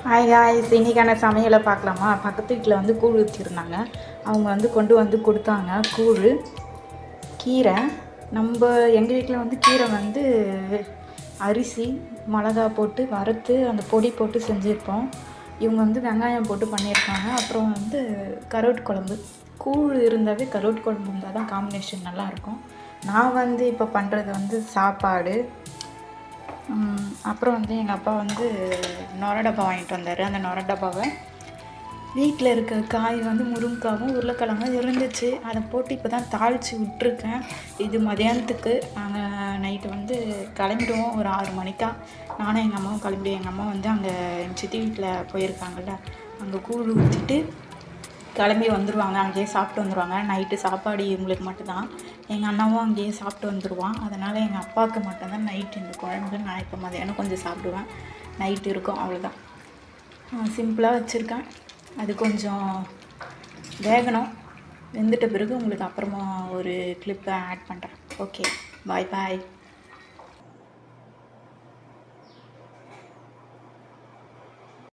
Hi guys, இன்றைக்கான சமையலை பார்க்கலாமா? பக்கத்து வீட்டில் வந்து கூழ் ஊற்றிருந்தாங்க. அவங்க வந்து கொண்டு வந்து கொடுத்தாங்க கூழ், கீரை. எங்கள் வீட்டில் வந்து கீரை வந்து அரிசி மிளகா போட்டு வறுத்து அந்த பொடி போட்டு செஞ்சுருப்போம். இவங்க வந்து வெங்காயம் போட்டு பண்ணியிருக்காங்க. அப்புறம் வந்து கருவாட்டு குழம்பு. கூழ் இருந்தாவே கருவாட்டு குழம்பு இருந்தால் தான் காம்பினேஷன் நல்லாயிருக்கும். நான் வந்து இப்போ பண்ணுறது வந்து சாப்பாடு. அப்புறம் வந்து எங்கள் அப்பா வந்து நொர டப்பா வாங்கிட்டு வந்தார். அந்த நொர டப்பாவை வீட்டில் இருக்க காய் வந்து முருங்கைக்காவும் உருளைக்கிழங்கும் இருந்துச்சு. அதை போட்டு இப்போ தான் தாளித்து விட்டுருக்கேன். இது மதியானத்துக்கு நாங்கள் நைட்டு வந்து கிளம்பிடுவோம். ஒரு 6 மணிக்கா நானும் எங்கள் அம்மாவும் கிளம்பி, எங்கள் அம்மா வந்து அங்கே என் சித்தி வீட்டில் போயிருக்காங்கள்ல, அங்கே கூழ் ஊற்றிட்டு கிளம்பி வந்துடுவாங்க. அங்கேயே சாப்பிட்டு வந்துடுவாங்க. நைட்டு சாப்பாடு இவங்களுக்கு மட்டும்தான். எங்கள் அண்ணாவும் அங்கேயே சாப்பிட்டு வந்துடுவான். அதனால் எங்கள் அப்பாவுக்கு மட்டும்தான் நைட்டு இந்த குழம்பு. நான் இப்போ மதியானம் கொஞ்சம் சாப்பிடுவேன். நைட்டு இருக்கும், அவ்வளோதான். சிம்பிளாக வச்சுருக்கேன். அது கொஞ்சம் வேகணும். வெந்துட்ட பிறகு உங்களுக்கு அப்புறமா ஒரு கிளிப்பை ஆட் பண்ணுறேன். ஓகே, பாய் பாய்.